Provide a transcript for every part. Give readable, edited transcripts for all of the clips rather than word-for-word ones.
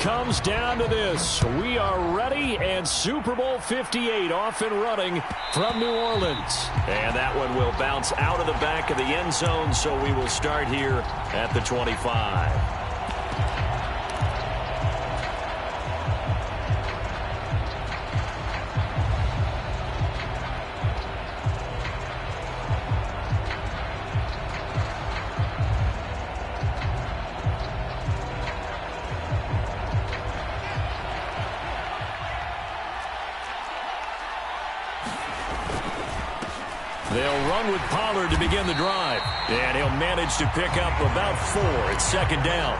comes down to this. We are ready, and Super Bowl 58 off and running from New Orleans. And that one will bounce out of the back of the end zone, so we will start here at the 25. They'll run with Pollard to begin the drive. And he'll manage to pick up about 4 at second down.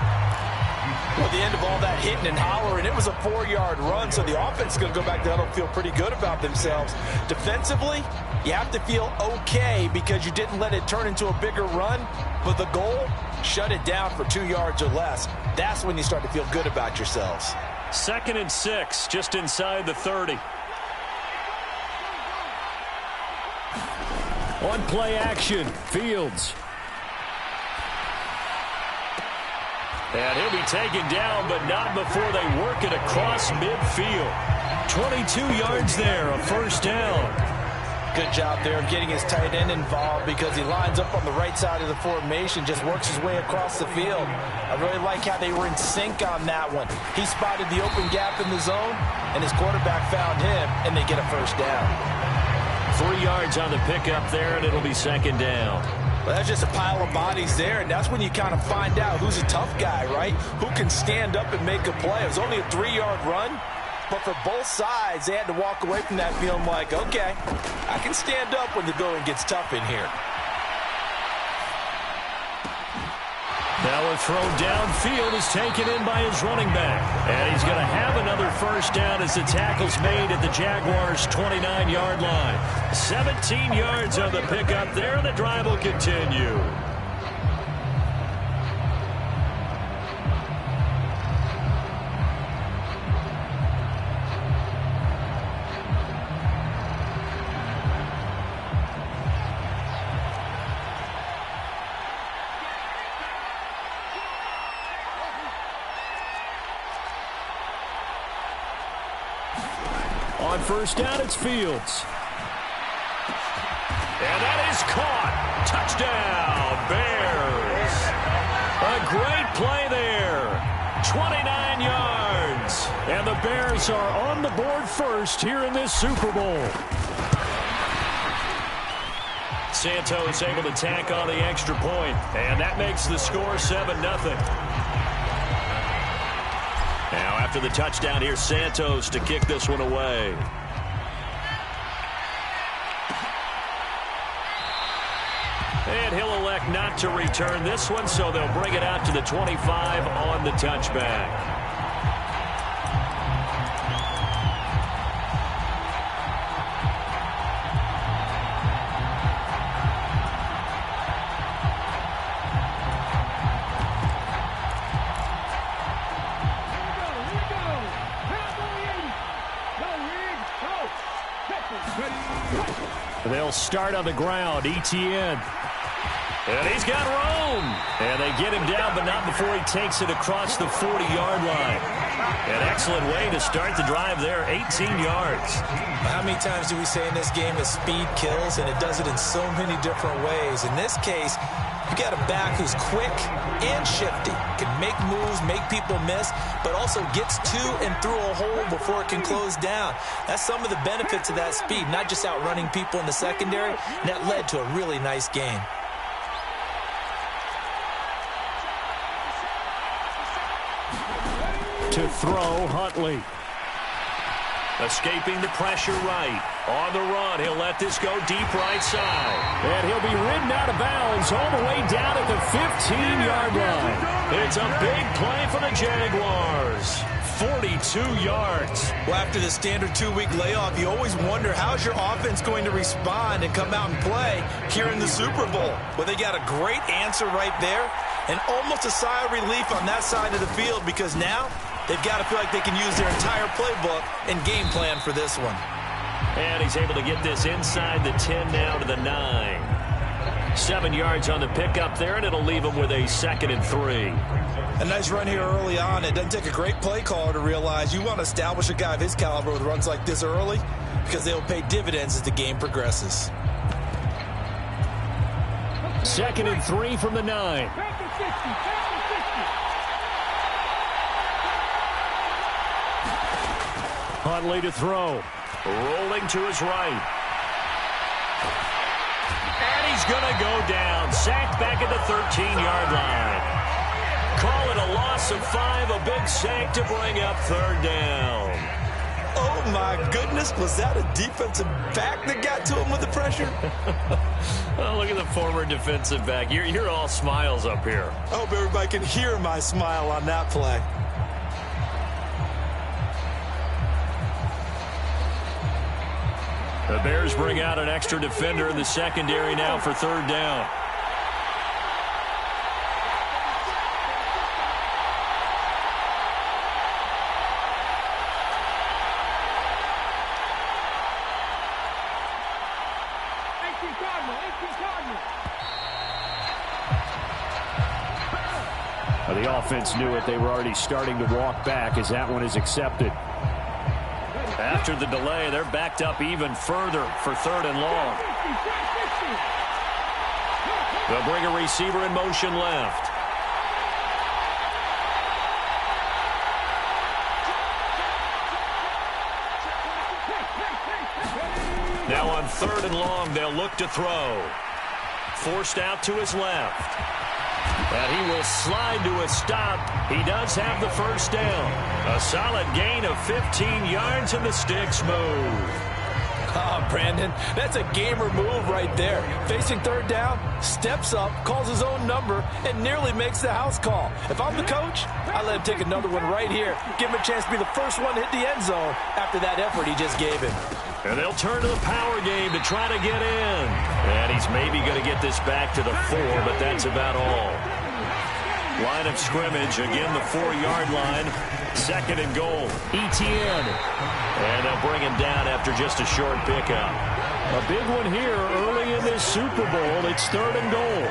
Well, the end of all that hitting and hollering, it was a 4-yard run, so the offense is going to go back down and feel pretty good about themselves. Defensively, you have to feel okay because you didn't let it turn into a bigger run, but the goal, shut it down for 2 yards or less. That's when you start to feel good about yourselves. 2nd and 6, just inside the 30. On play action, Fields. And he'll be taken down, but not before they work it across midfield. 22 yards there, a first down. Good job there of getting his tight end involved because he lines up on the right side of the formation, just works his way across the field. I really like how they were in sync on that one. He spotted the open gap in the zone, and his quarterback found him, and they get a first down. 3 yards on the pickup there, and it'll be second down. Well, that's just a pile of bodies there, and that's when you kind of find out who's a tough guy, right? Who can stand up and make a play. It was only a 3-yard run, but for both sides, they had to walk away from that feeling like, okay, I can stand up when the going gets tough in here. Now a throw downfield is taken in by his running back. And he's going to have another first down as the tackle's made at the Jaguars' 29-yard line. 17 yards on the pickup there, and the drive will continue. On first down, it's Fields. And that is caught. Touchdown, Bears. A great play there. 29 yards. And the Bears are on the board first here in this Super Bowl. Santos able to tack on the extra point, and that makes the score 7-0. Now, after the touchdown, here's Santos to kick this one away. And he'll elect not to return this one, so they'll bring it out to the 25 on the touchback. They'll start on the ground. Etienne. And he's got room. And they get him down, but not before he takes it across the 40-yard line. An excellent way to start the drive there, 18 yards. How many times do we say in this game that speed kills, and it does it in so many different ways? In this case, you got a back who's quick and shifty, can make moves, make people miss, but also gets to and through a hole before it can close down. That's some of the benefits of that speed, not just outrunning people in the secondary, and that led to a really nice game. To throw, Huntley. Escaping the pressure right. On the run, he'll let this go deep right side. And he'll be ridden out of bounds all the way down at the 15-yard line. It's a big play for the Jaguars. 42 yards. Well, after the standard 2-week layoff, you always wonder how's your offense going to respond and come out and play here in the Super Bowl. Well, they got a great answer right there and almost a sigh of relief on that side of the field because now they've got to feel like they can use their entire playbook and game plan for this one. And he's able to get this inside the 10 now to the 9. 7 yards on the pickup there, and it'll leave them with a 2nd and 3. A nice run here early on. It doesn't take a great play caller to realize you want to establish a guy of his caliber with runs like this early because they'll pay dividends as the game progresses. 2nd and 3 from the 9. Huntley to throw. Rolling to his right. And he's going to go down. Sacked back at the 13-yard line. Call it a loss of 5, a big sack to bring up 3rd down. Oh, my goodness. Was that a defensive back that got to him with the pressure? Oh, look at the former defensive back. You're all smiles up here. I hope everybody can hear my smile on that play. The Bears bring out an extra defender in the secondary now for 3rd down. The offense knew it. They were already starting to walk back as that one is accepted. After the delay, they're backed up even further for 3rd and long. They'll bring a receiver in motion left. Now on 3rd and long, they'll look to throw. Forced out to his left. And he will slide to a stop. He does have the 1st down. A solid gain of 15 yards, and the sticks move. Oh, Brandon, that's a gamer move right there. Facing 3rd down, steps up, calls his own number, and nearly makes the house call. If I'm the coach, I let him take another one right here. Give him a chance to be the first one to hit the end zone after that effort he just gave him. And they'll turn to the power game to try to get in. And he's maybe going to get this back to the 4, but that's about all. Line of scrimmage, again the 4-yard line. 2nd and goal. ETN. And they'll bring him down after just a short pickup. A big one here early in this Super Bowl. It's 3rd and goal.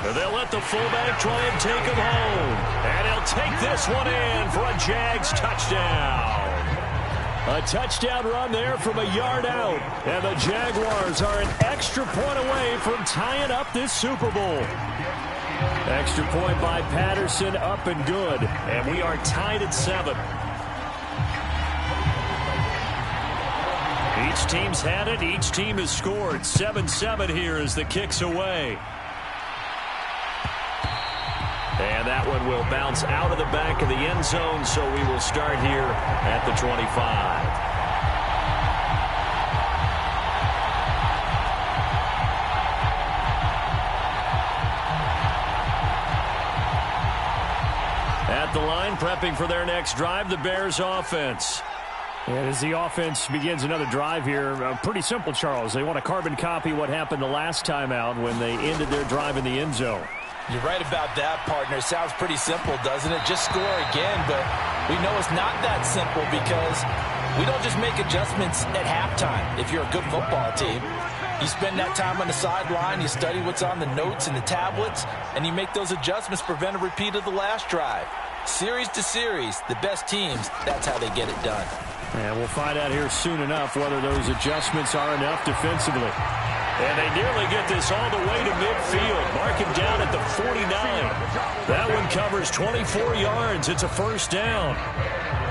And they'll let the fullback try and take him home. And he'll take this one in for a Jags touchdown. A touchdown run there from a yard out. And the Jaguars are an extra point away from tying up this Super Bowl. Extra point by Patterson, up and good. And we are tied at 7. Each team's had it. Each team has scored. 7-7 here as the kick's away. And that one will bounce out of the back of the end zone, so we will start here at the 25. At the line, prepping for their next drive, the Bears offense. And as the offense begins another drive here, pretty simple, Charles. They want to carbon copy what happened the last time out when they ended their drive in the end zone. You're right about that, partner. Sounds pretty simple, doesn't it? Just score again, but we know it's not that simple because we don't just make adjustments at halftime if you're a good football team. You spend that time on the sideline, you study what's on the notes and the tablets, and you make those adjustments to prevent a repeat of the last drive. Series to series, the best teams, that's how they get it done. And we'll find out here soon enough whether those adjustments are enough defensively. And they nearly get this all the way to midfield. Mark him down at the 49. That one covers 24 yards. It's a 1st down.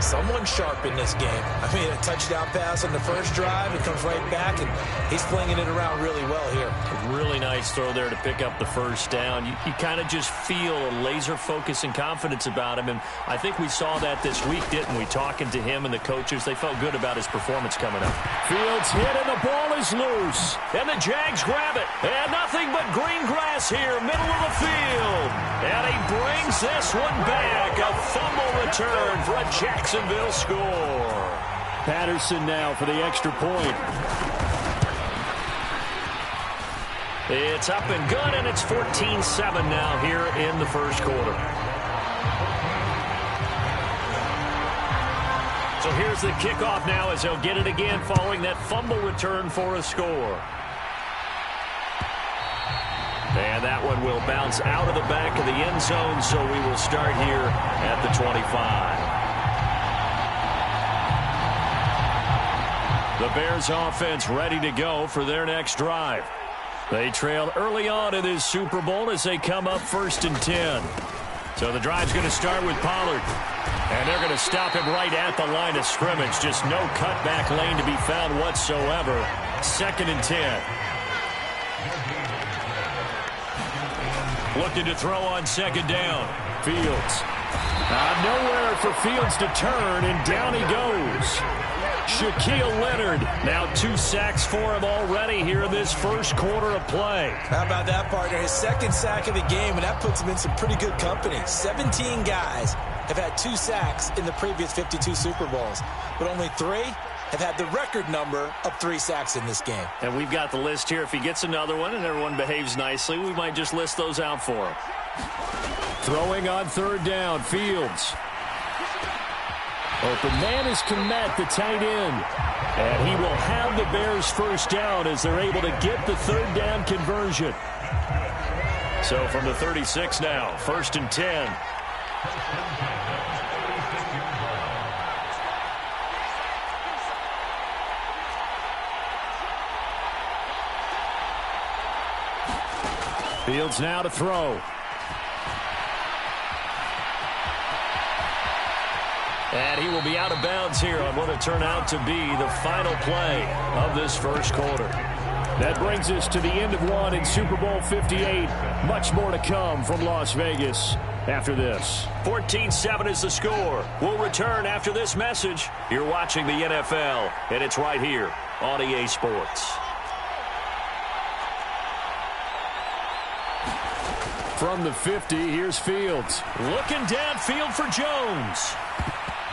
Someone sharp in this game. I mean, a touchdown pass on the first drive. It comes right back, and he's flinging it around really well here. A really nice throw there to pick up the 1st down. You kind of just feel a laser focus and confidence about him, and I think we saw that this week, didn't we? Talking to him and the coaches, they felt good about his performance coming up. Fields hit, and the ball is loose. And the Jags grab it. And nothing but green grass here, middle of the field. And he brings this one back. A fumble return for a Jacksonville score. Patterson now for the extra point. It's up and good, and it's 14-7 now here in the first quarter. So here's the kickoff now as they'll get it again following that fumble return for a score. And that one will bounce out of the back of the end zone, so we will start here at the 25. The Bears offense ready to go for their next drive. They trailed early on in this Super Bowl as they come up 1st and 10. So the drive's going to start with Pollard. And they're going to stop him right at the line of scrimmage. Just no cutback lane to be found whatsoever. 2nd and 10. Looking to throw on 2nd down. Fields. Nowhere for Fields to turn, and down he goes. Shaquille Leonard, now 2 sacks for him already here in this first quarter of play. How about that, partner? His 2nd sack of the game, and that puts him in some pretty good company. 17 guys have had 2 sacks in the previous 52 Super Bowls, but only 3 have had the record number of 3 sacks in this game. And we've got the list here. If he gets another one and everyone behaves nicely, we might just list those out for him. Throwing on 3rd down, Fields. Open man is Kmet, the tight end. And he will have the Bears 1st down as they're able to get the 3rd down conversion. So from the 36 now, 1st and 10. Fields now to throw. And he will be out of bounds here on what will turn out to be the final play of this first quarter. That brings us to the end of one in Super Bowl 58. Much more to come from Las Vegas after this. 14-7 is the score. We'll return after this message. You're watching the NFL, and it's right here on EA Sports. From the 50, here's Fields. Looking downfield for Jones.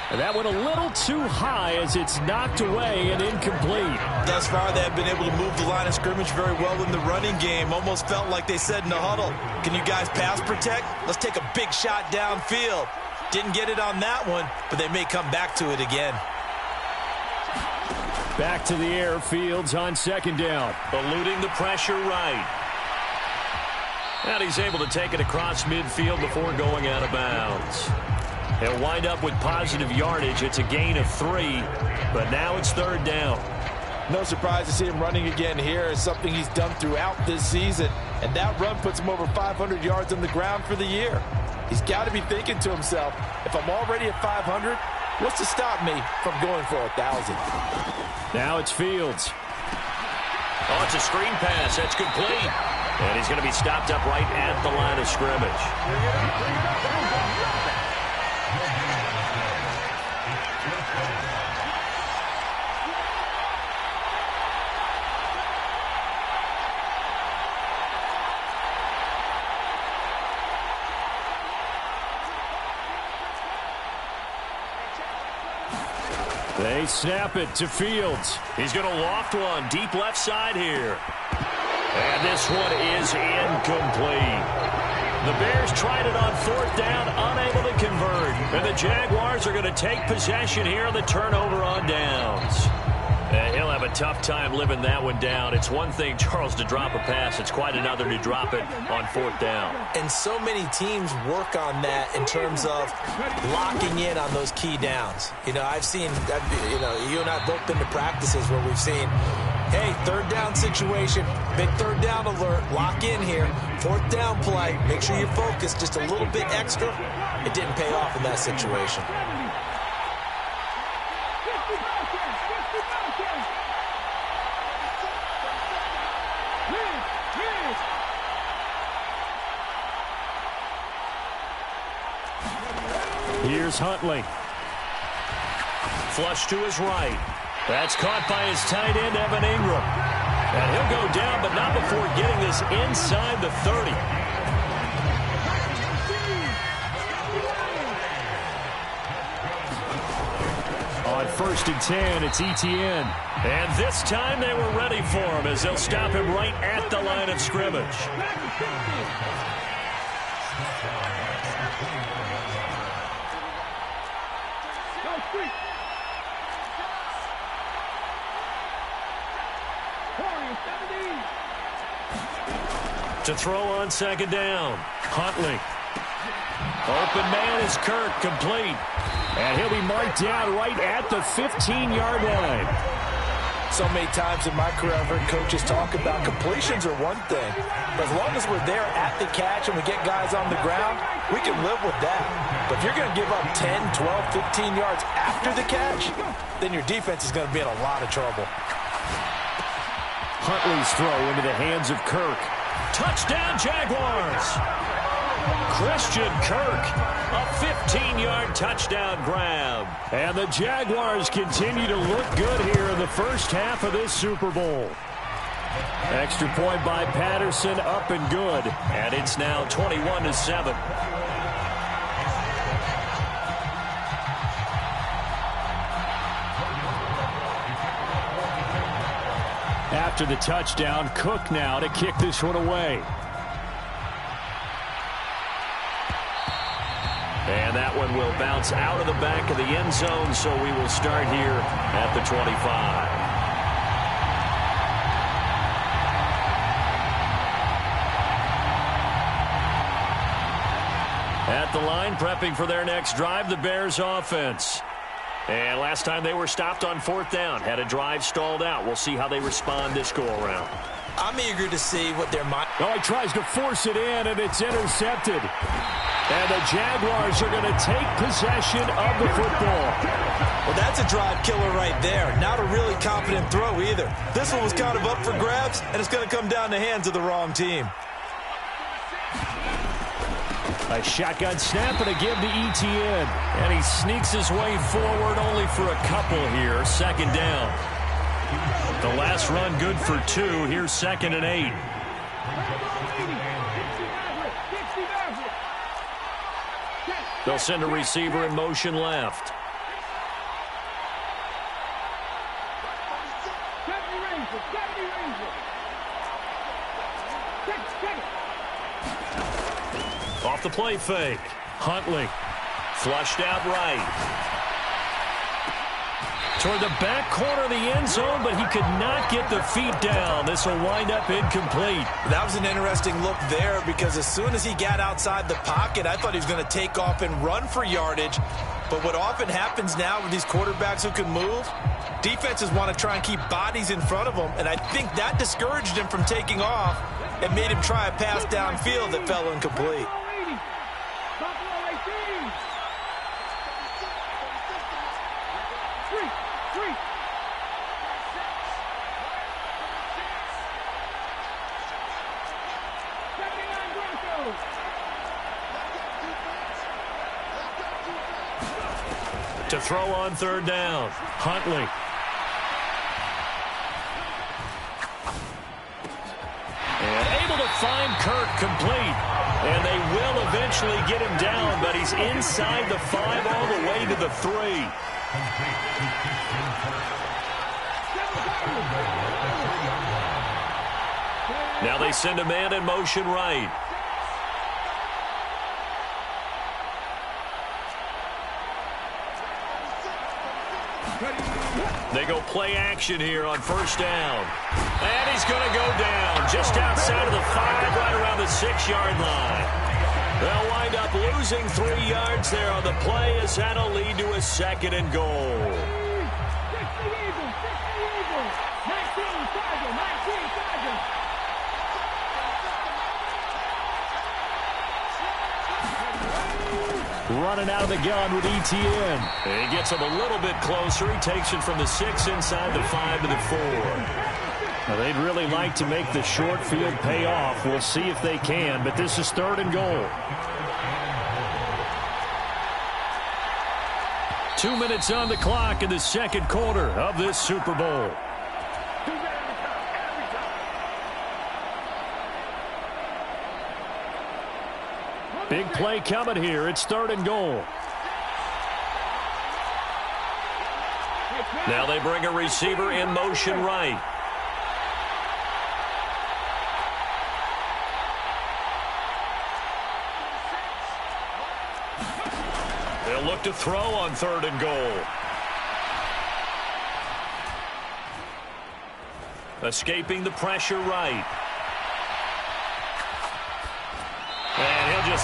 And that went a little too high as it's knocked away and incomplete. Thus far, they have been able to move the line of scrimmage very well in the running game. Almost felt like they said in the huddle, can you guys pass protect? Let's take a big shot downfield. Didn't get it on that one, but they may come back to it again. Back to the air, Fields on 2nd down. Eluding the pressure right. And he's able to take it across midfield before going out of bounds. He'll wind up with positive yardage. It's a gain of 3, but now it's 3rd down. No surprise to see him running again here. It's something he's done throughout this season, and that run puts him over 500 yards on the ground for the year. He's got to be thinking to himself, if I'm already at 500, what's to stop me from going for 1,000? Now it's Fields. Oh, it's a screen pass. That's complete. And he's going to be stopped up right at the line of scrimmage. They snap it to Fields. He's going to loft one deep left side here. And this one is incomplete. The Bears tried it on 4th down, unable to convert. And the Jaguars are going to take possession here on the turnover on downs. And he'll have a tough time living that one down. It's one thing, Charles, to drop a pass. It's quite another to drop it on 4th down. And so many teams work on that in terms of locking in on those key downs. You know, I've seen, you and I have both been to practices where we've seen, hey, 3rd down situation, big 3rd down alert, lock in here, 4th down play, make sure you're focused just a little bit extra. It didn't pay off in that situation. Here's Huntley. Flush to his right. That's caught by his tight end, Evan Ingram. And he'll go down, but not before getting this inside the 30. On 1st and 10, it's ETN. And this time they were ready for him as they'll stop him right at the line of scrimmage. To throw on second down. Huntley. Open man is Kirk, complete. And he'll be marked down right at the 15-yard line. So many times in my career I've heard coaches talk about completions are one thing. But as long as we're there at the catch and we get guys on the ground, we can live with that. But if you're going to give up 10, 12, 15 yards after the catch, then your defense is going to be in a lot of trouble. Huntley's throw into the hands of Kirk. Touchdown, Jaguars! Christian Kirk, a 15-yard touchdown grab. And the Jaguars continue to look good here in the first half of this Super Bowl. Extra point by Patterson, up and good. And it's now 21-7. After the touchdown, Cook now to kick this one away. And that one will bounce out of the back of the end zone, so we will start here at the 25. At the line, prepping for their next drive, the Bears offense. And last time they were stopped on fourth down, had a drive stalled out. We'll see how they respond this go-around. I'm eager to see what their mind... Oh, he tries to force it in, and it's intercepted. And the Jaguars are going to take possession of the football. Well, that's a drive killer right there. Not a really confident throw either. This one was kind of up for grabs, and it's going to come down the hands of the wrong team. A shotgun snap and a give to Etienne. And he sneaks his way forward only for a couple here. Second down. The last run good for 2. Here's 2nd and 8. They'll send a receiver in motion left. Off the play fake. Huntley. Flushed out right. Toward the back corner of the end zone, but he could not get the feet down. This will wind up incomplete. That was an interesting look there because as soon as he got outside the pocket, I thought he was going to take off and run for yardage. But what often happens now with these quarterbacks who can move, defenses want to try and keep bodies in front of them, and I think that discouraged him from taking off and made him try a pass downfield that fell incomplete. To throw on third down. Huntley. And able to find Kirk complete. And they will eventually get him down, but he's inside the 5 all the way to the 3. Now they send a man in motion right. They go play action here on first down. And he's going to go down just outside of the 5, right around the 6-yard line. They'll wind up losing 3 yards there on the play as that'll lead to a 2nd and goal. Running out of the gun with Etienne. And he gets him a little bit closer. He takes it from the 6 inside the 5 to the 4. Now, they'd really like to make the short field pay off. We'll see if they can, but this is 3rd and goal. 2 minutes on the clock in the second quarter of this Super Bowl. Big play coming here. It's 3rd and goal. Now they bring a receiver in motion right. They'll look to throw on 3rd and goal. Escaping the pressure right.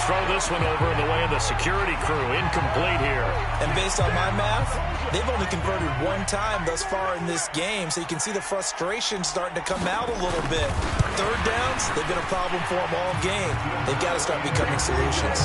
throw this one over in the way of the security crew. Incomplete here. And based on my math, they've only converted one time thus far in this game, so you can see the frustration starting to come out a little bit. Third downs, they've been a problem for them all game. They've got to start becoming solutions.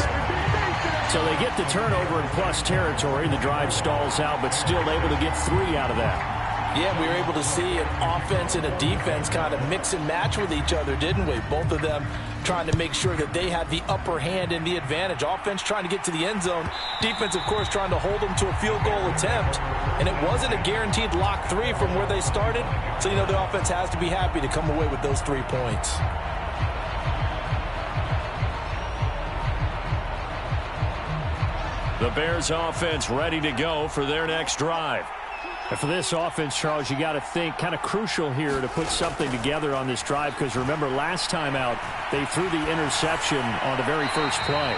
So they get the turnover in plus territory. The drive stalls out, but still able to get 3 out of that. Yeah, we were able to see an offense and a defense kind of mix and match with each other, didn't we? Both of them trying to make sure that they had the upper hand and the advantage. Offense trying to get to the end zone. Defense, of course, trying to hold them to a field goal attempt. And it wasn't a guaranteed lock 3 from where they started. So, the offense has to be happy to come away with those 3 points. The Bears offense ready to go for their next drive. And for this offense, Charles, you got to think kind of crucial here to put something together on this drive, because remember last time out they threw the interception on the very first play.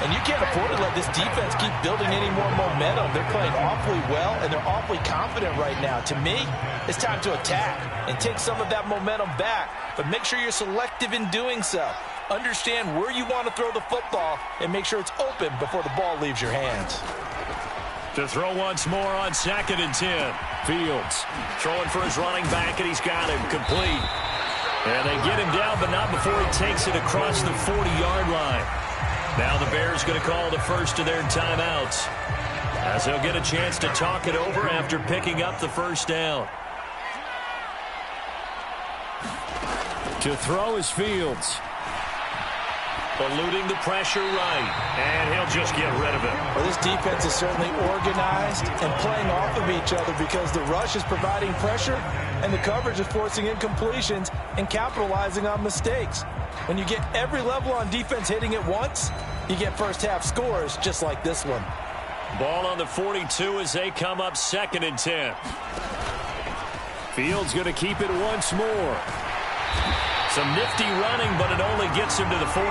And you can't afford to let this defense keep building any more momentum. They're playing awfully well, and they're awfully confident right now. To me, it's time to attack and take some of that momentum back, but make sure you're selective in doing so. Understand where you want to throw the football and make sure it's open before the ball leaves your hands. To throw once more on 2nd and 10. Fields throwing for his running back, and he's got him complete. And they get him down, but not before he takes it across the 40-yard line. Now the Bears going to call the first of their timeouts, as they'll get a chance to talk it over after picking up the first down. To throw is Fields. Eluding the pressure right, and he'll just get rid of it. Well, this defense is certainly organized and playing off of each other, because the rush is providing pressure and the coverage is forcing incompletions and capitalizing on mistakes. When you get every level on defense hitting at once, you get first half scores just like this one. Ball on the 42 as they come up 2nd and 10. Fields going to keep it once more. Some nifty running, but it only gets him to the 45.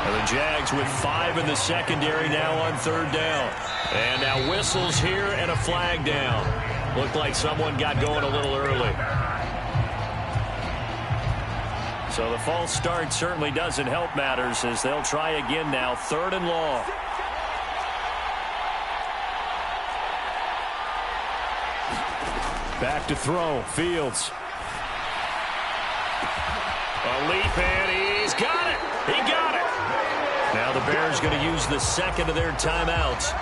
And the Jags with 5 in the secondary now on 3rd down. And now whistles here and a flag down. Looked like someone got going a little early. So the false start certainly doesn't help matters, as they'll try again now, 3rd and long. Back to throw, Fields. A leap, and he's got it. He got it. Now the Bears going to use the 2nd of their timeouts.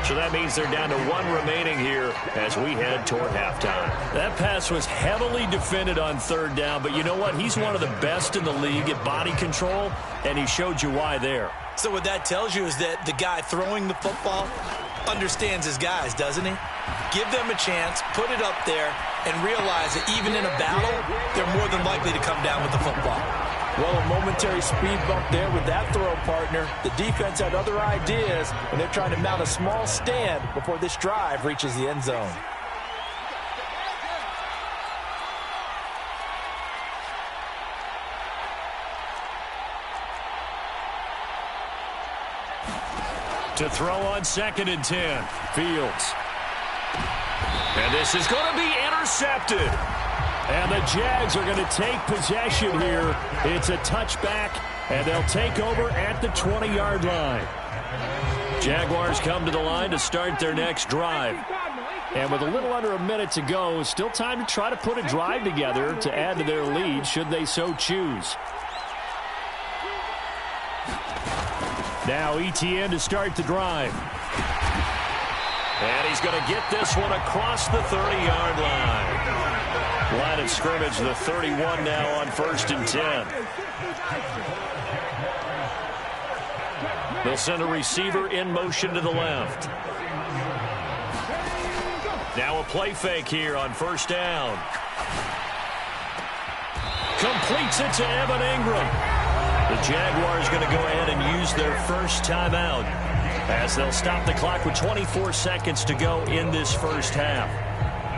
So that means they're down to 1 remaining here as we head toward halftime. That pass was heavily defended on 3rd down, but you know what? He's one of the best in the league at body control, and he showed you why there. So what that tells you is that the guy throwing the football understands his guys, doesn't he? Give them a chance, put it up there, and realize that even in a battle, they're more than likely to come down with the football. Well, a momentary speed bump there with that throw, partner. The defense had other ideas, and they're trying to mount a small stand before this drive reaches the end zone. To throw on 2nd and 10. Fields. And this is going to be intercepted. And the Jags are going to take possession here. It's a touchback, and they'll take over at the 20-yard line. Jaguars come to the line to start their next drive. And with a little under a minute to go, still time to try to put a drive together to add to their lead should they so choose. Now ETN to start the drive. And he's going to get this one across the 30-yard line. Line of scrimmage, the 31 now on 1st and 10. They'll send a receiver in motion to the left. Now a play fake here on 1st down. Completes it to Evan Ingram. The Jaguars going to go ahead and use their first timeout, as they'll stop the clock with 24 seconds to go in this first half.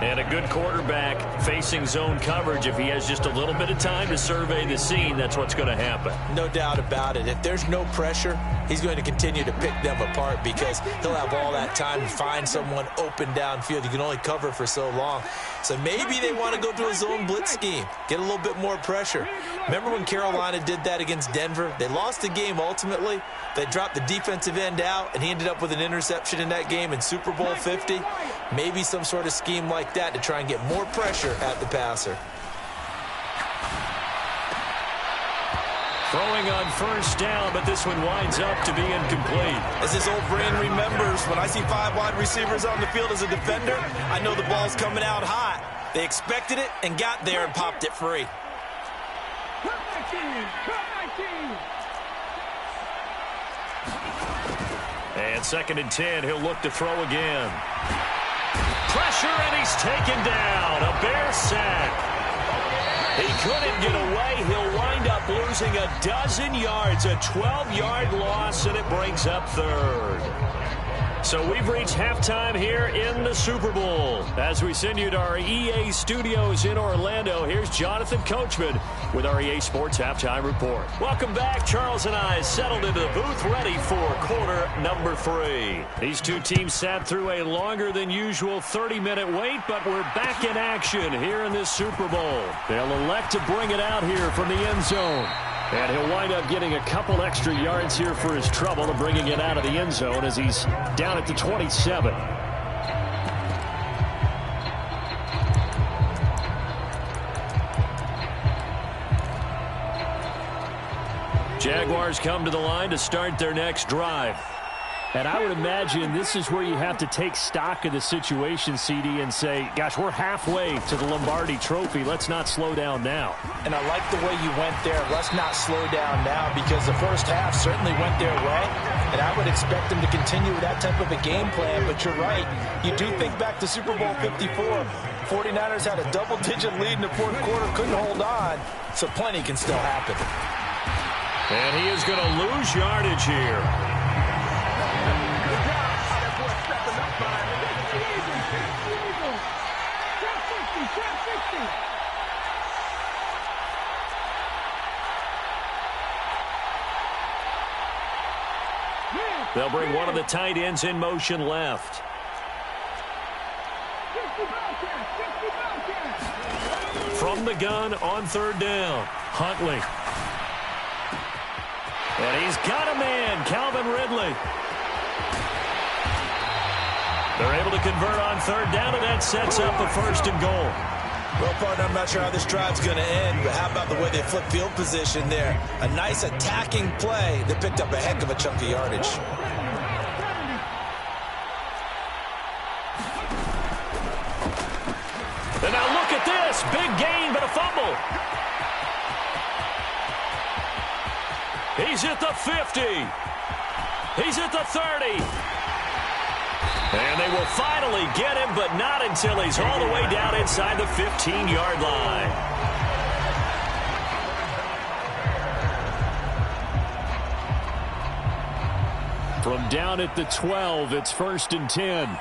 And a good quarterback facing zone coverage, if he has just a little bit of time to survey the scene, that's what's going to happen. No doubt about it. If there's no pressure, he's going to continue to pick them apart because he'll have all that time to find someone open downfield. You can only cover for so long. So maybe they want to go to a zone blitz scheme, get a little bit more pressure. Remember when Carolina did that against Denver? They lost the game ultimately. They dropped the defensive end out, and he ended up with an interception in that game in Super Bowl 50. Maybe some sort of scheme like that to try and get more pressure at the passer. Throwing on first down, but this one winds up to be incomplete. As his old brain remembers, when I see 5 wide receivers on the field as a defender, I know the ball's coming out hot. They expected it and got there and popped it free. And 2nd and 10, he'll look to throw again. Pressure, and he's taken down. A Bear sack. He couldn't get away. He'll wind up losing a dozen yards, a 12-yard loss, and it brings up 3rd. So we've reached halftime here in the Super Bowl. As we send you to our EA studios in Orlando, here's Jonathan Coachman with our EA Sports Halftime Report. Welcome back. Charles and I settled into the booth, ready for quarter number 3. These two teams sat through a longer than usual 30-minute wait, but we're back in action here in this Super Bowl. They'll elect to bring it out here from the end zone. And he'll wind up getting a couple extra yards here for his trouble and bringing it out of the end zone as he's down at the 27. Jaguars come to the line to start their next drive. And I would imagine this is where you have to take stock of the situation, CD, and say, gosh, we're halfway to the Lombardi Trophy. Let's not slow down now. And I like the way you went there. Let's not slow down now, because the first half certainly went their way. And I would expect them to continue with that type of a game plan. But you're right. You do think back to Super Bowl 54. 49ers had a double-digit lead in the fourth quarter, couldn't hold on. So plenty can still happen. And he is going to lose yardage here. They'll bring one of the tight ends in motion left. From the gun on 3rd down, Huntley. And he's got a man, Calvin Ridley. They're able to convert on 3rd down, and that sets up a 1st and goal. Well, partner, I'm not sure how this drive's going to end, but how about the way they flip field position there? A nice attacking play that picked up a heck of a chunk of yardage. And now look at this. Big gain, but a fumble. He's at the 50. He's at the 30. And they will finally get him, but not until he's all the way down inside the 15-yard line. From down at the 12, it's 1st and 10.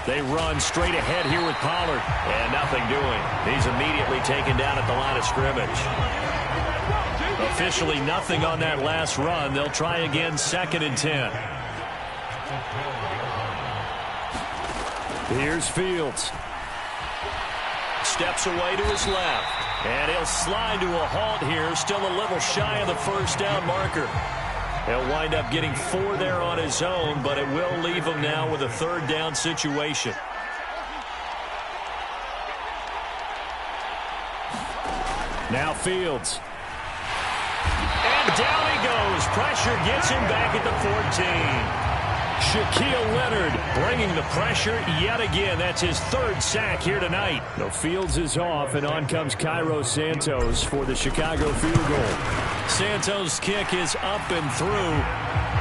They run straight ahead here with Pollard. And nothing doing. He's immediately taken down at the line of scrimmage. Officially nothing on that last run. They'll try again, 2nd and 10. Here's Fields. Steps away to his left. And he'll slide to a halt here. Still a little shy of the 1st down marker. He'll wind up getting 4 there on his own, but it will leave him now with a 3rd down situation. Now Fields. And down he goes. Pressure gets him back at the 14. Shaquille Leonard bringing the pressure yet again. That's his 3rd sack here tonight. No, Fields is off, and on comes Cairo Santos for the Chicago field goal. Santos' kick is up and through.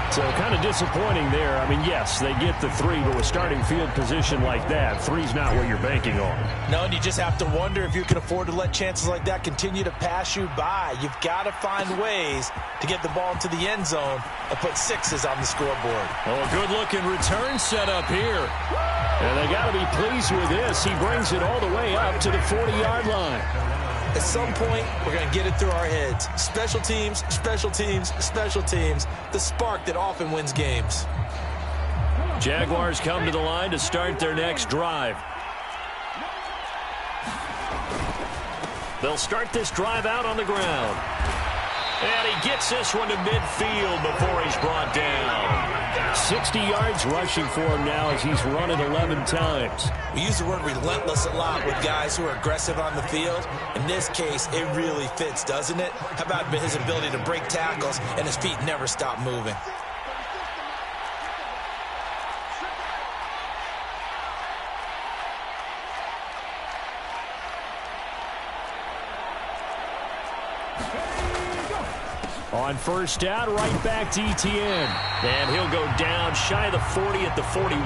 So kind of disappointing there. I mean, yes, they get the 3, but with starting field position like that, 3's not what you're banking on. No, and you just have to wonder if you can afford to let chances like that continue to pass you by. You've got to find ways to get the ball into the end zone and put 6s on the scoreboard. Oh, a good-looking return set up here. And they got to be pleased with this. He brings it all the way up to the 40-yard line. At some point, we're going to get it through our heads. Special teams, special teams, special teams. The spark that often wins games. Jaguars come to the line to start their next drive. They'll start this drive out on the ground. And he gets this one to midfield before he's brought down. 60 yards rushing for him now as he's run it 11 times. We use the word relentless a lot with guys who are aggressive on the field. In this case, it really fits, doesn't it? How about his ability to break tackles and his feet never stop moving? On first down, right back to Etienne. And he'll go down shy of the 40 at the 41.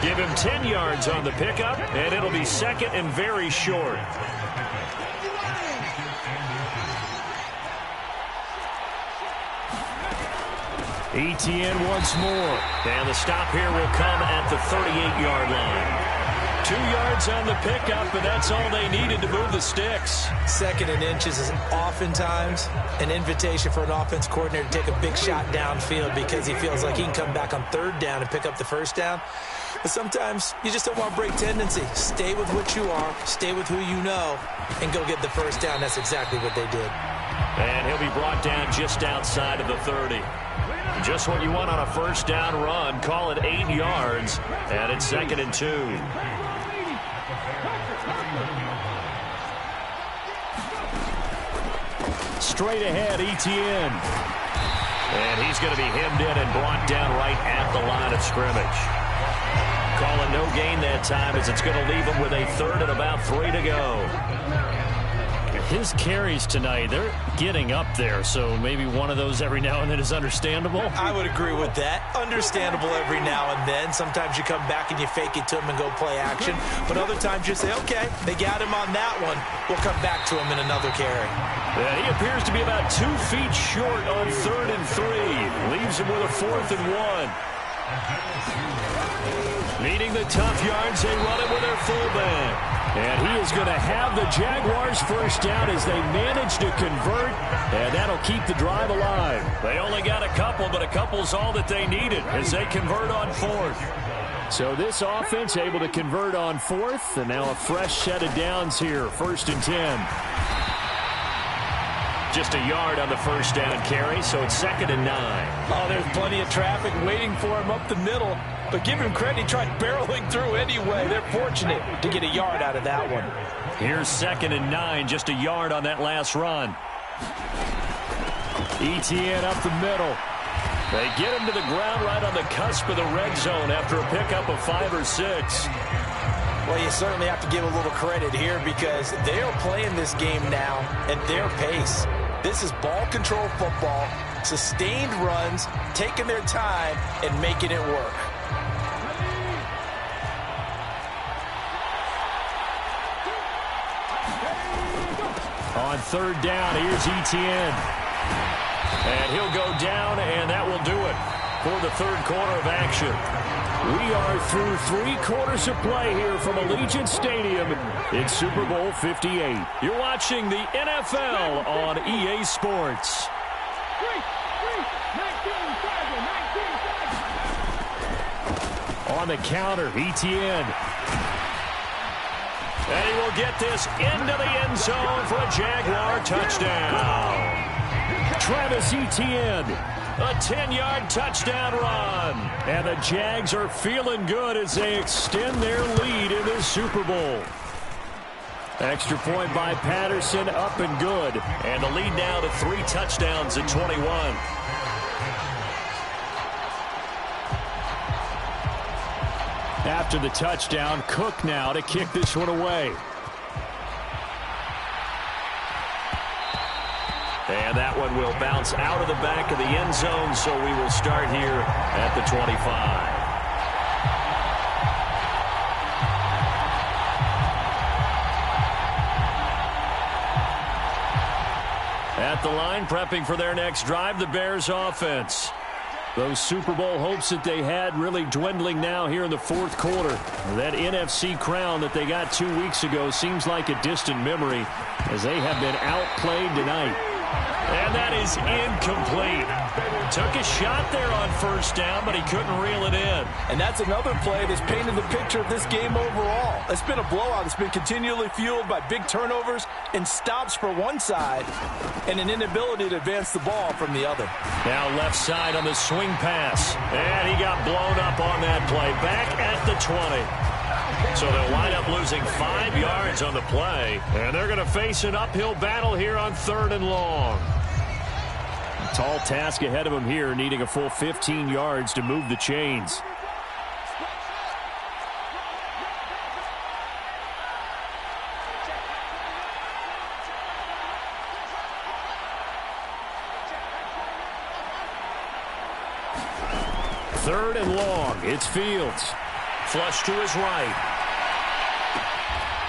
Give him 10 yards on the pickup, and it'll be second and very short. Etienne once more. And the stop here will come at the 38-yard line. 2 yards on the pickup, and that's all they needed to move the sticks. Second and inches is oftentimes an invitation for an offense coordinator to take a big shot downfield because he feels like he can come back on third down and pick up the first down. But sometimes you just don't want to break tendency. Stay with what you are, stay with who you know, and go get the first down. That's exactly what they did. And he'll be brought down just outside of the 30. Just what you want on a first down run. Call it 8 yards, and it's second and 2. Straight ahead, Etienne. And he's going to be hemmed in and brought down right at the line of scrimmage. Call it no gain that time as it's going to leave him with a third and about 3 to go. His carries tonight, they're getting up there, so maybe one of those every now and then is understandable. I would agree with that. Understandable every now and then. Sometimes you come back and you fake it to him and go play action. But other times you say, okay, they got him on that one. We'll come back to him in another carry. Yeah, he appears to be about 2 feet short on 3rd and 3. Leaves him with a 4th and 1. Needing the tough yards, they run it with their fullback. And he is going to have the Jaguars first down as they manage to convert, and that'll keep the drive alive. They only got a couple, but a couple's all that they needed as they convert on 4th. So this offense able to convert on 4th, and now a fresh set of downs here, 1st and 10. Just a yard on the first down carry, so it's 2nd and 9. Oh, there's plenty of traffic waiting for him up the middle. But give him credit, he tried barreling through anyway. They're fortunate to get a yard out of that one. Here's 2nd and 9, just a yard on that last run. Etienne up the middle. They get him to the ground right on the cusp of the red zone after a pickup of 5 or 6. Well, you certainly have to give a little credit here because they are playing this game now at their pace. This is ball control football, sustained runs, taking their time and making it work. On 3rd down, here's Etienne. And he'll go down, and that will do it for the 3rd quarter of action. We are through 3 quarters of play here from Allegiant Stadium in Super Bowl 58. You're watching the NFL on EA Sports. On the counter, Etienne. And he will get this into the end zone for a Jaguar touchdown. Travis Etienne, a 10-yard touchdown run. And the Jags are feeling good as they extend their lead in this Super Bowl. Extra point by Patterson, up and good. And the lead now to 3 touchdowns at 21. After the touchdown, Cook now to kick this one away. And that one will bounce out of the back of the end zone, so we will start here at the 25. At the line, prepping for their next drive, the Bears offense. Those Super Bowl hopes that they had really dwindling now here in the fourth quarter. That NFC crown that they got 2 weeks ago seems like a distant memory as they have been outplayed tonight. And that is incomplete. Took a shot there on first down, but he couldn't reel it in. And that's another play that's painted the picture of this game overall. It's been a blowout. It's been continually fueled by big turnovers and stops for one side and an inability to advance the ball from the other. Now left side on the swing pass. And he got blown up on that play. Back at the 20. So they'll wind up losing 5 yards on the play. And they're going to face an uphill battle here on 3rd and long. Tall task ahead of him here, needing a full 15 yards to move the chains. Third and long. It's Fields. Flush to his right.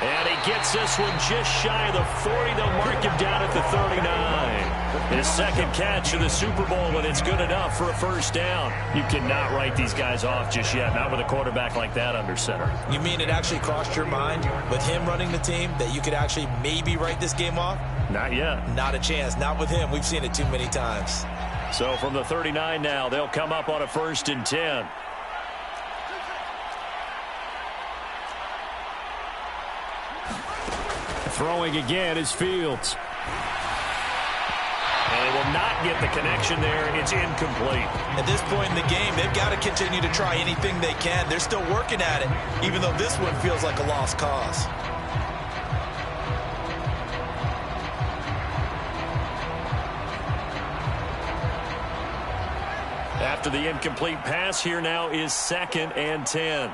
And he gets this one just shy of the 40. They'll mark him down at the 39. His second catch of the Super Bowl, and it's good enough for a first down. You cannot write these guys off just yet, not with a quarterback like that under center. You mean it actually crossed your mind with him running the team that you could actually maybe write this game off? Not yet. Not a chance. Not with him. We've seen it too many times. So from the 39 now, they'll come up on a 1st and 10. Throwing again is Fields. And he will not get the connection there. It's incomplete. At this point in the game, they've got to continue to try anything they can. They're still working at it, even though this one feels like a lost cause. After the incomplete pass, here now is 2nd and 10.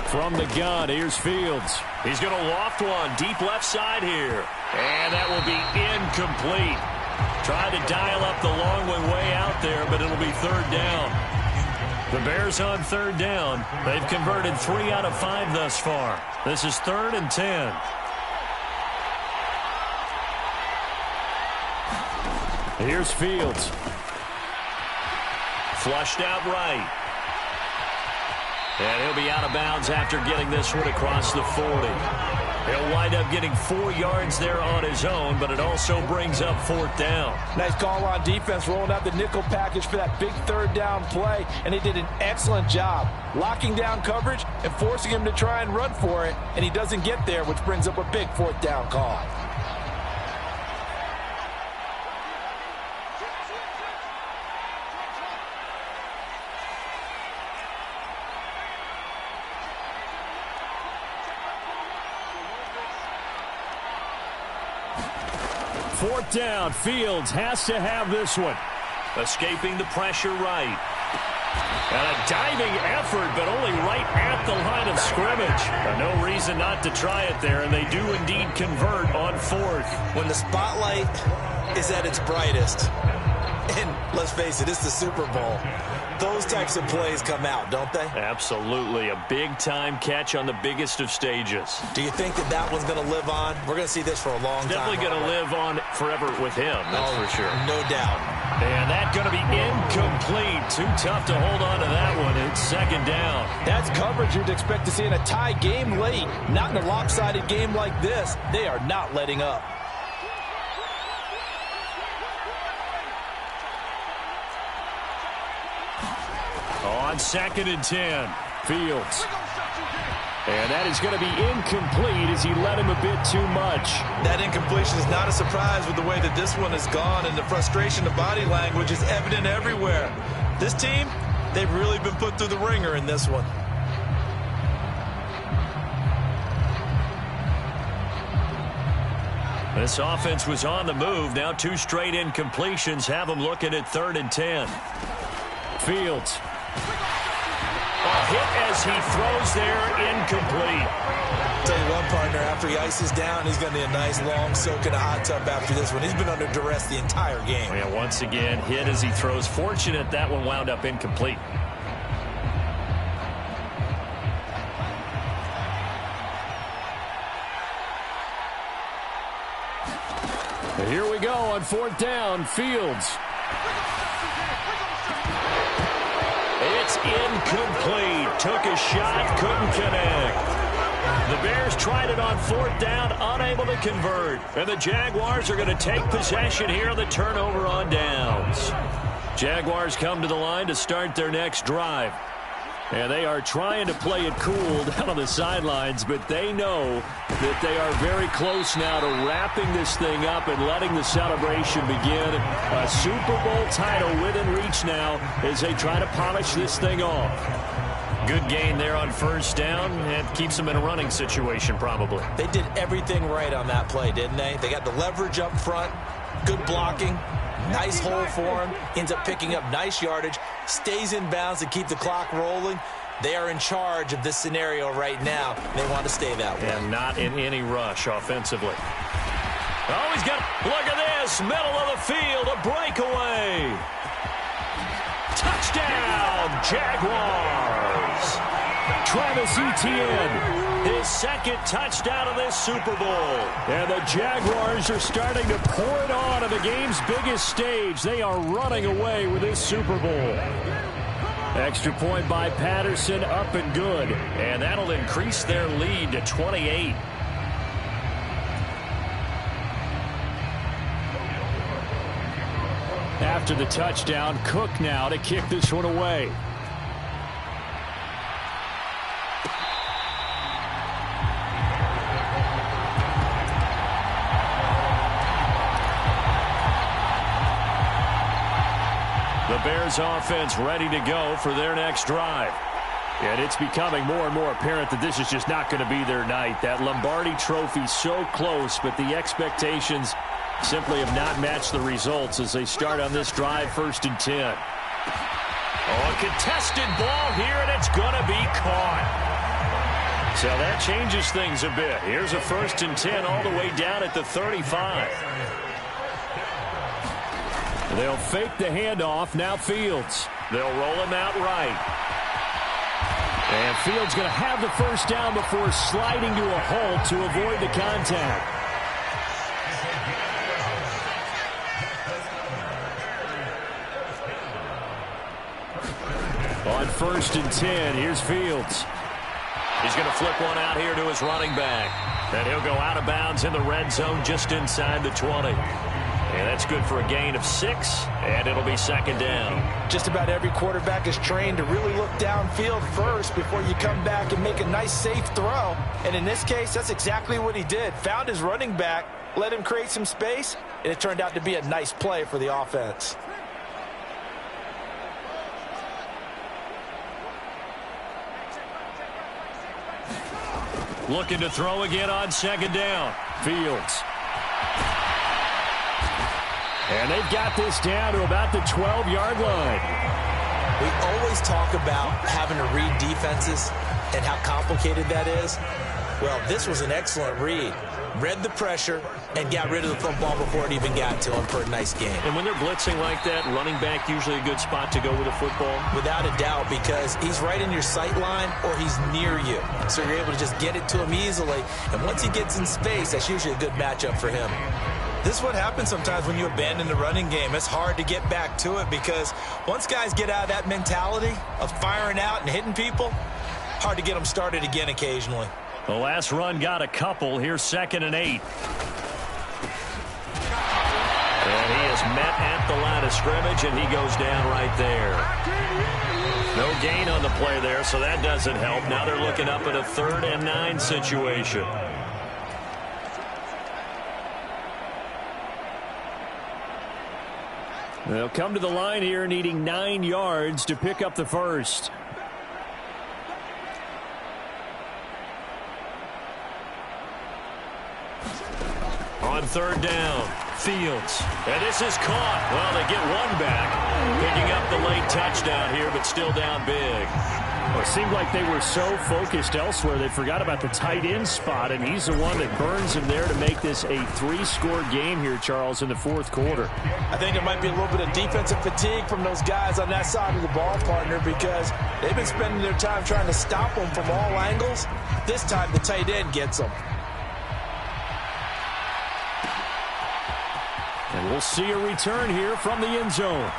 From the gun, here's Fields. He's going to loft one deep left side here. And that will be incomplete. Tried to dial up the long one way out there, but it'll be 3rd down. The Bears on 3rd down. They've converted 3 out of 5 thus far. This is 3rd and 10. Here's Fields. Flushed out right. And he'll be out of bounds after getting this one across the 40. He'll wind up getting 4 yards there on his own, but it also brings up 4th down. Nice call on defense, rolling out the nickel package for that big 3rd down play, and they did an excellent job locking down coverage and forcing him to try and run for it, and he doesn't get there, which brings up a big 4th down call. Fourth down, Fields has to have this one. Escaping the pressure right. And a diving effort, but only right at the line of scrimmage. No reason not to try it there, and they do indeed convert on 4th. When the spotlight is at its brightest, and let's face it, it's the Super Bowl, those types of plays come out, don't they? Absolutely. A big-time catch on the biggest of stages. Do you think that that one's going to live on? We're going to see this for a long time. Definitely going to live on forever with him, that's for sure. No doubt. And that's going to be incomplete. Too tough to hold on to that one. It's 2nd down. That's coverage you'd expect to see in a tie game late. Not in a lopsided game like this. They are not letting up. On 2nd and 10, Fields. And that is going to be incomplete as he led him a bit too much. That incompletion is not a surprise with the way that this one has gone, and the frustration, the body language is evident everywhere. This team, they've really been put through the ringer in this one. This offense was on the move. Now 2 straight incompletions have them looking at 3rd and 10. Fields. hit as he throws there, incomplete. Tell you one, partner, after he ices down, he's going to need a nice long soak in a hot tub after this one. He's been under duress the entire game. Yeah, once again, hit as he throws. Fortunate that one wound up incomplete. Here we go on 4th down. Fields. It's incomplete. Took a shot, couldn't connect. The Bears tried it on 4th down, unable to convert. And the Jaguars are going to take possession here on the turnover on downs. Jaguars come to the line to start their next drive. And they are trying to play it cool down on the sidelines, but they know that they are very close now to wrapping this thing up and letting the celebration begin. A Super Bowl title within reach now as they try to polish this thing off. Good gain there on 1st down, and keeps them in a running situation probably. They did everything right on that play, didn't they? They got the leverage up front, good blocking, nice hole for him, ends up picking up nice yardage, stays in bounds to keep the clock rolling. They are in charge of this scenario right now. They want to stay that way. And not in any rush offensively. Oh, he's got, look at this, middle of the field, a breakaway. Touchdown, Jaguars. Travis Etienne, his 2nd touchdown of this Super Bowl. And the Jaguars are starting to pour it on the game's biggest stage. They are running away with this Super Bowl. Extra point by Patterson, up and good. And that'll increase their lead to 28. After the touchdown, Cook now to kick this one away. The Bears offense ready to go for their next drive. And it's becoming more and more apparent that this is just not going to be their night. That Lombardi trophy so close, but the expectations simply have not matched the results as they start on this drive, 1st and 10. Oh, a contested ball here, and it's going to be caught. So that changes things a bit. Here's a 1st and 10 all the way down at the 35. They'll fake the handoff. Now Fields. They'll roll him out right. And Fields going to have the 1st down before sliding to a halt to avoid the contact. On 1st and 10, here's Fields. He's going to flip one out here to his running back. And he'll go out of bounds in the red zone just inside the 20. And that's good for a gain of 6, and it'll be 2nd down. Just about every quarterback is trained to really look downfield first before you come back and make a nice, safe throw. And in this case, that's exactly what he did. Found his running back, let him create some space, and it turned out to be a nice play for the offense. Looking to throw again on 2nd down. Fields. And they've got this down to about the 12-yard line. We always talk about having to read defenses and how complicated that is. Well, this was an excellent read. Read the pressure and got rid of the football before it even got to him for a nice game. And when they're blitzing like that, running back usually a good spot to go with a football? Without a doubt, because he's right in your sight line or he's near you. So you're able to just get it to him easily. And once he gets in space, that's usually a good matchup for him. This is what happens sometimes when you abandon the running game. It's hard to get back to it because once guys get out of that mentality of firing out and hitting people, hard to get them started again occasionally. The last run got a couple. Here's 2nd and 8. And he is met at the line of scrimmage, and he goes down right there. No gain on the play there, so that doesn't help. Now they're looking up at a 3rd and 9 situation. They'll come to the line here needing 9 yards to pick up the 1st. On 3rd down, Fields. And this is caught. Well, they get one back. Picking up the late touchdown here, but still down big. Well, it seemed like they were so focused elsewhere they forgot about the tight end spot, and he's the one that burns him there to make this a 3-score game here, Charles, in the fourth quarter. I think it might be a little bit of defensive fatigue from those guys on that side of the ball, partner, because they've been spending their time trying to stop them from all angles. This time the tight end gets them. And we'll see a return here from the end zone.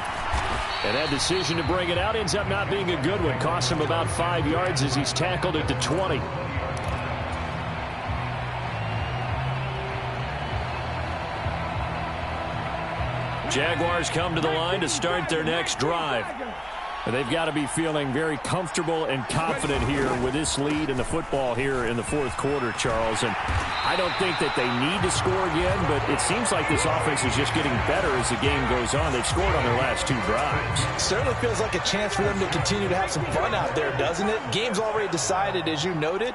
And that decision to bring it out ends up not being a good one. Costs him about 5 yards as he's tackled at the 20. Jaguars come to the line to start their next drive. And they've got to be feeling very comfortable and confident here with this lead in the football here in the fourth quarter, Charles. And I don't think that they need to score again, but it seems like this offense is just getting better as the game goes on. They've scored on their last 2 drives. Certainly feels like a chance for them to continue to have some fun out there, doesn't it? Game's already decided, as you noted.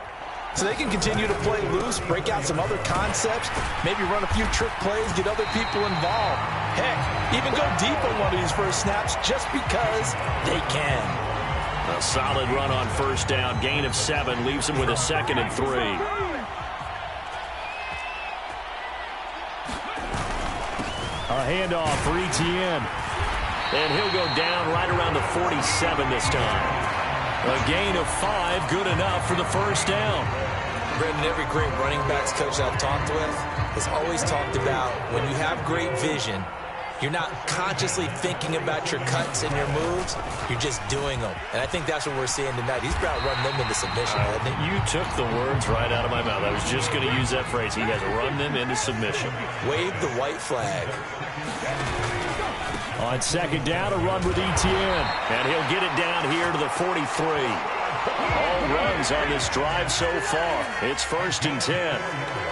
So they can continue to play loose, break out some other concepts, maybe run a few trick plays, get other people involved. Heck, even go deep on one of these first snaps just because they can. A solid run on first down. Gain of 7 leaves him with a 2nd and 3. A handoff for Etienne. And he'll go down right around the 47 this time. A gain of 5, good enough for the first down. Brendan, every great running backs coach I've talked with has always talked about when you have great vision, you're not consciously thinking about your cuts and your moves. You're just doing them. And I think that's what we're seeing tonight. He's about running them into submission, hasn't he? You took the words right out of my mouth. I was just going to use that phrase. He has run them into submission. Wave the white flag. On second down, a run with Etienne. And he'll get it down here to the 43. All runs on this drive so far. It's 1st and 10.